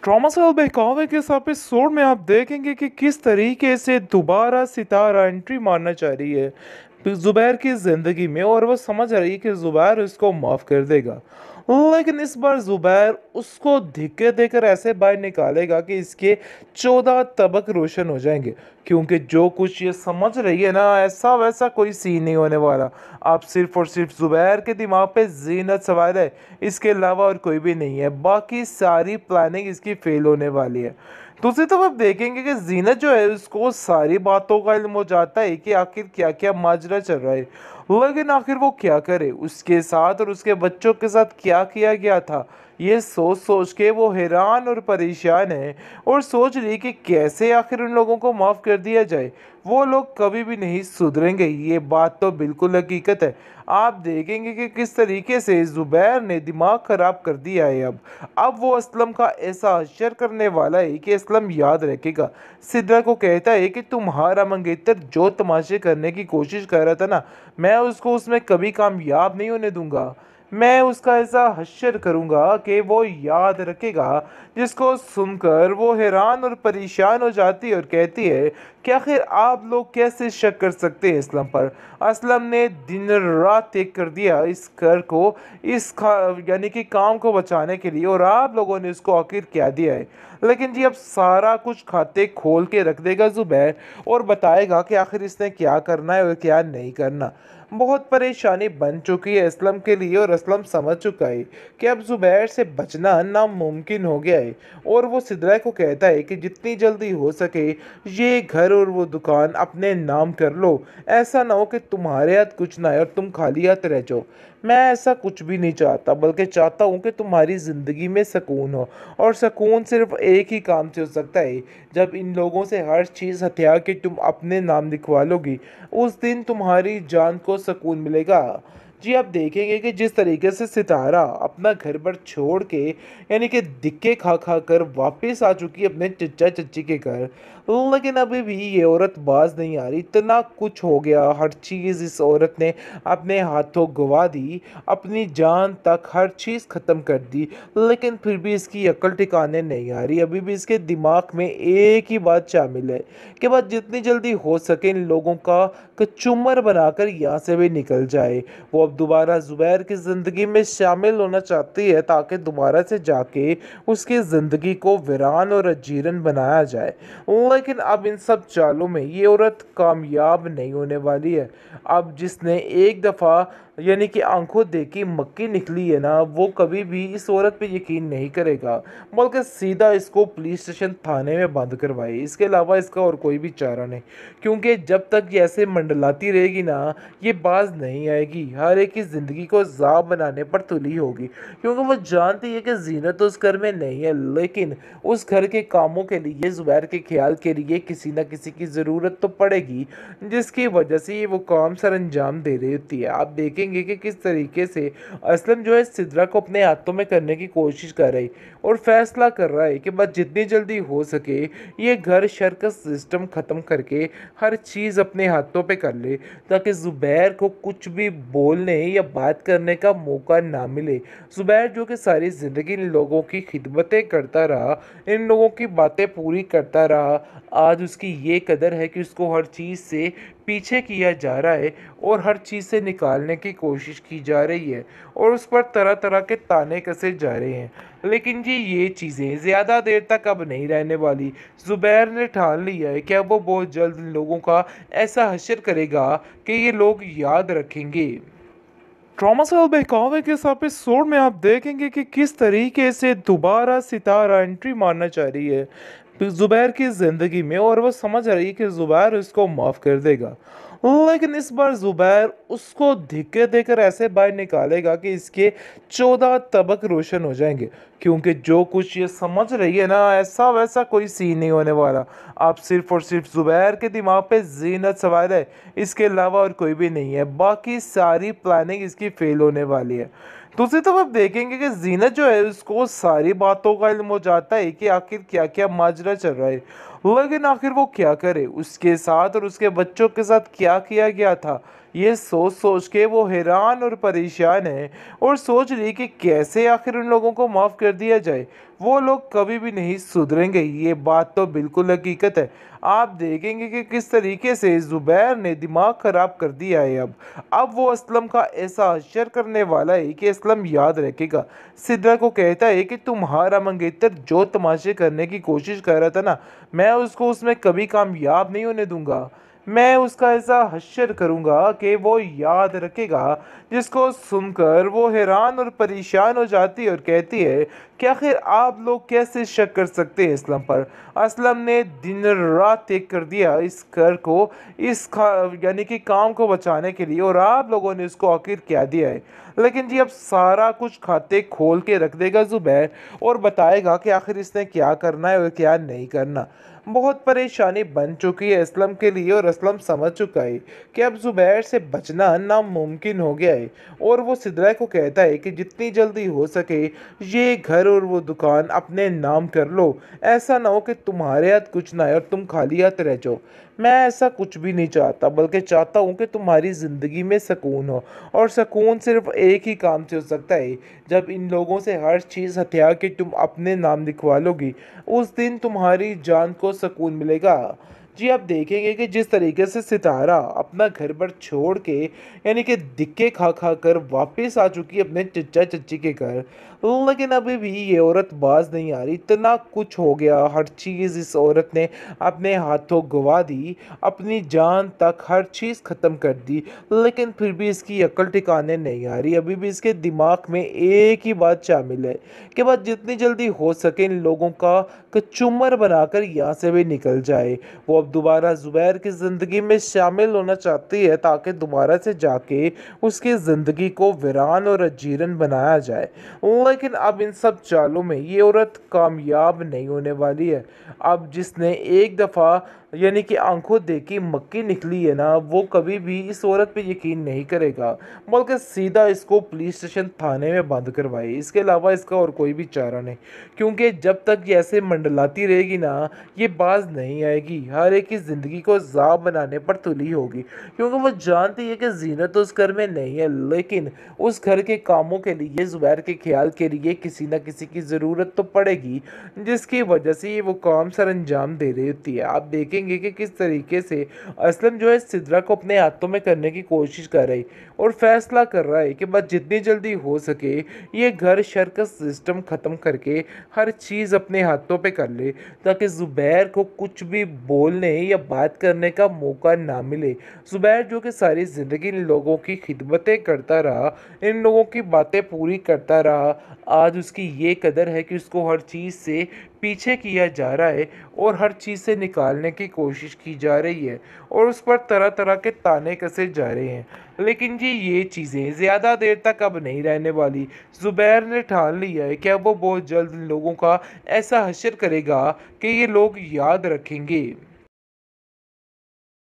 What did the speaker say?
Trauma से बहकावे के इस एपिसोड में आप देखेंगे कि किस तरीके से दोबारा सितारा एंट्री मारना चाह रही है जुबैर की ज़िंदगी में और वो समझ रही है कि जुबैर उसको माफ़ कर देगा। लेकिन इस बार जुबैर उसको धिक्के देकर ऐसे बाहर निकालेगा कि इसके 14 तबक रोशन हो जाएंगे, क्योंकि जो कुछ ये समझ रही है ना, ऐसा वैसा कोई सीन नहीं होने वाला। अब सिर्फ और सिर्फ जुबैर के दिमाग पे जीनत सवार है, इसके अलावा और कोई भी नहीं है। बाकी सारी प्लानिंग इसकी फेल होने वाली है। दूसरी तरफ आप देखेंगे कि जीनत जो है उसको सारी बातों का इल्म हो जाता है कि आखिर क्या क्या माजरा चल रहा है, लेकिन आखिर वो क्या करे, उसके साथ और उसके बच्चों के साथ क्या किया गया था। ये सोच सोच के वो हैरान और परेशान है और सोच रही कि कैसे आखिर उन लोगों को माफ़ कर दिया जाए। वो लोग कभी भी नहीं सुधरेंगे, ये बात तो बिल्कुल हकीकत है। आप देखेंगे कि किस तरीके से जुबैर ने दिमाग खराब कर दिया है। अब वो असलम का ऐसा अशर करने वाला है कि असलम याद रखेगा। सिद्रा को कहता है कि तुम्हारा मंगेतर जो तमाशे करने की कोशिश कर रहा था ना, मैं उसको उसमें कभी कामयाब नहीं होने दूंगा। मैं उसका ऐसा हश्र करूंगा कि वो याद रखेगा। जिसको सुनकर वो हैरान और परेशान हो जाती है और कहती है कि आखिर आप लोग कैसे शक कर सकते हैं असलम पर। असलम ने दिन रात एक कर दिया इस घर को, इस यानी कि काम को बचाने के लिए, और आप लोगों ने उसको आखिर क्या दिया है। लेकिन जी अब सारा कुछ खाते खोल के रख देगा जुबैर और बताएगा कि आखिर इसने क्या करना है और क्या नहीं करना। बहुत परेशानी बन चुकी है असलम के लिए और असलम समझ चुका है कि अब जुबैर से बचना नामुमकिन हो गया है। और वो सिद्रा को कहता है कि जितनी जल्दी हो सके ये घर और वो दुकान अपने नाम कर लो। ऐसा ना हो कि तुम्हारे हाथ कुछ ना है और तुम खाली हाथ रह जाओ। मैं ऐसा कुछ भी नहीं चाहता, बल्कि चाहता हूँ कि तुम्हारी ज़िंदगी में सुकून हो, और सुकून सिर्फ एक ही काम से हो सकता है, जब इन लोगों से हर चीज़ हथिया के तुम अपने नाम लिखवा लोगी। उस दिन तुम्हारी जान को सुकून मिलेगा। जी आप देखेंगे कि जिस तरीके से सितारा अपना घर पर छोड़ के, यानी कि धिक्के खा खा कर वापस आ चुकी है अपने चचा चच्ची के घर, लेकिन अभी भी ये औरत बाज नहीं आ रही। इतना कुछ हो गया, हर चीज़ इस औरत ने अपने हाथों गवा दी, अपनी जान तक हर चीज़ ख़त्म कर दी, लेकिन फिर भी इसकी अकल ठिकाने नहीं आ रही। अभी भी इसके दिमाग में एक ही बात शामिल है कि बस जितनी जल्दी हो सके इन लोगों का कचूमर बनाकर यहाँ से भी निकल जाए। वो अब दोबारा जुबैर की ज़िंदगी में शामिल होना चाहती है, ताकि दोबारा से जाके उसकी ज़िंदगी को वीरान और अजीरन बनाया जाए। लेकिन अब इन सब चालों में ये औरत कामयाब नहीं होने वाली है। अब जिसने एक दफ़ा यानी कि आंखों देखी मक्खी निकली है ना, वो कभी भी इस औरत पे यकीन नहीं करेगा, बल्कि सीधा इसको पुलिस स्टेशन थाने में बंद करवाए। इसके अलावा इसका और कोई भी चारा नहीं, क्योंकि जब तक ये ऐसे मंडलाती रहेगी ना, ये बाज नहीं आएगी। हर एक की ज़िंदगी को ज़ाब बनाने पर तुली होगी, क्योंकि वो जानती है कि जीनत तो उस घर में नहीं है, लेकिन उस घर के कामों के लिए, जुबैर के ख्याल के लिए किसी न किसी की ज़रूरत तो पड़ेगी, जिसकी वजह से ये वो काम सर अंजाम दे रही होती है। आप देखेंगे कि किस तरीके से असलम जो है सिद्रा को अपने हाथों में करने की कोशिश कर रही और फैसला कर रहा है कि बस जितनी जल्दी हो सके ये घर शर का सिस्टम ख़त्म करके हर चीज़ अपने हाथों पे कर ले, ताकि ज़ुबैर को कुछ भी बोलने या बात करने का मौका ना मिले। ज़ुबैर जो कि सारी ज़िंदगी इन लोगों की खिदमतें करता रहा, इन लोगों की बातें पूरी करता रहा, आज उसकी ये कदर है कि उसको हर चीज़ से पीछे किया जा रहा है और हर चीज़ से निकालने की कोशिश की जा रही है और उस पर तरह तरह के ताने कसे जा रहे हैं। लेकिन जी ये चीज़ें ज़्यादा देर तक अब नहीं रहने वाली। ज़ुबैर ने ठान लिया है कि अब वो बहुत जल्द इन लोगों का ऐसा हश्र करेगा कि ये लोग याद रखेंगे। ट्रॉमा से बहकावे के इस एपिसोड में आप देखेंगे कि किस तरीके से दोबारा सितारा एंट्री मारना चाह रही है जुबैर की ज़िंदगी में और वो समझ रही है कि जुबैर उसको माफ़ कर देगा। लेकिन इस बार जुबैर उसको धिक्के देकर ऐसे बाहर निकालेगा कि इसके 14 तबक रोशन हो जाएंगे, क्योंकि जो कुछ ये समझ रही है ना, ऐसा वैसा कोई सीन नहीं होने वाला। आप सिर्फ और सिर्फ जुबैर के दिमाग पे जीनत सवार है, इसके अलावा और कोई भी नहीं है। बाकी सारी प्लानिंग इसकी फेल होने वाली है। दूसरी तरफ आप देखेंगे कि जीनत जो है उसको सारी बातों का इल्म हो जाता है कि आखिर क्या क्या माजरा चल रहा है, लेकिन आखिर वो क्या करे, उसके साथ और उसके बच्चों के साथ क्या किया गया था। ये सोच सोच के वो हैरान और परेशान है और सोच रही कि कैसे आखिर उन लोगों को माफ़ कर दिया जाए। वो लोग कभी भी नहीं सुधरेंगे, ये बात तो बिल्कुल हकीकत है। आप देखेंगे कि किस तरीके से ज़ुबैर ने दिमाग ख़राब कर दिया है अब वो असलम का ऐसा असर करने वाला है कि असलम याद रखेगा। सिद्रा को कहता है कि तुम्हारा मंगेतर जो तमाशे करने की कोशिश कर रहा था ना, मैं उसको उसमें कभी कामयाब नहीं होने दूंगा। मैं उसका ऐसा हश्र करूंगा कि वो याद रखेगा। जिसको सुनकर वो हैरान और परेशान हो जाती है और कहती है कि आखिर आप लोग कैसे शक कर सकते हैं असलम पर। असलम ने दिन रात एक कर दिया इस घर को, यानी कि काम को बचाने के लिए, और आप लोगों ने उसको आखिर क्या दिया है। लेकिन जी अब सारा कुछ खाते खोल के रख देगा ज़ुबैर और बताएगा कि आखिर इसने क्या करना है और क्या नहीं करना। बहुत परेशानी बन चुकी है असलम के लिए और असलम समझ चुका है कि अब ज़ुबैर से बचना नामुमकिन हो गया है। और वो सिद्रा को कहता है कि जितनी जल्दी हो सके ये घर और वो दुकान अपने नाम कर लो। ऐसा ना हो कि तुम्हारे हाथ कुछ ना आए और तुम खाली हाथ रह जाओ। मैं ऐसा कुछ भी नहीं चाहता, बल्कि चाहता हूँ कि तुम्हारी ज़िंदगी में सुकून हो, और सुकून सिर्फ एक ही काम से हो सकता है, जब इन लोगों से हर चीज़ हथिया के तुम अपने नाम लिखवा लोगी। उस दिन तुम्हारी जान को सुकून मिलेगा। जी आप देखेंगे कि जिस तरीके से सितारा अपना घर पर छोड़ के, यानी कि धिक्के खा खा कर वापस आ चुकी है अपने चचा चच्ची के घर, लेकिन अभी भी ये औरत बाज नहीं आ रही। इतना कुछ हो गया, हर चीज़ इस औरत ने अपने हाथों गवा दी, अपनी जान तक हर चीज़ ख़त्म कर दी, लेकिन फिर भी इसकी अक्ल ठिकाने नहीं आ रही। अभी भी इसके दिमाग में एक ही बात शामिल है कि बस जितनी जल्दी हो सके इन लोगों का कचूमर बनाकर यहाँ से भी निकल जाए। वो अब दोबारा ज़ुबैर की ज़िंदगी में शामिल होना चाहती है ताकि दोबारा से जाके उसकी ज़िंदगी को वीरान और अजीरन बनाया जाए। लेकिन अब इन सब चालों में ये औरत कामयाब नहीं होने वाली है। अब जिसने एक दफ़ा, यानी कि आंखों देखी मक्खी निकली है ना, वो कभी भी इस औरत पे यकीन नहीं करेगा, बल्कि सीधा इसको पुलिस स्टेशन थाने में बंद करवाए। इसके अलावा इसका और कोई भी चारा नहीं, क्योंकि जब तक ये ऐसे मंडलाती रहेगी ना, ये बाज नहीं आएगी। हर एक की ज़िंदगी को ज़ाब बनाने पर तुली होगी, क्योंकि वो जानती है कि जीनत तो उस घर में नहीं है, लेकिन उस घर के कामों के लिए, ज़ुबैर के ख्याल के लिए किसी न किसी की ज़रूरत तो पड़ेगी, जिसकी वजह से ये वो काम सर अंजाम दे रही होती है। आप देखेंगे कि किस तरीके से असलम जो है सिद्रा को अपने हाथों में करने की कोशिश कर रही और फैसला कर रहा है कि बस जितनी जल्दी हो सके ये घर शर का सिस्टम ख़त्म करके हर चीज़ अपने हाथों पे कर ले, ताकि ज़ुबैर को कुछ भी बोलने या बात करने का मौका ना मिले। ज़ुबैर जो कि सारी ज़िंदगी इन लोगों की खिदमतें करता रहा, इन लोगों की बातें पूरी करता रहा, आज उसकी ये कदर है कि उसको हर चीज़ से पीछे किया जा रहा है और हर चीज़ से निकालने की कोशिश की जा रही है और उस पर तरह तरह के ताने कसे जा रहे हैं। लेकिन जी ये चीज़ें ज़्यादा देर तक अब नहीं रहने वाली। ज़ुबैर ने ठान लिया है कि अब वो बहुत जल्द इन लोगों का ऐसा हश्र करेगा कि ये लोग याद रखेंगे।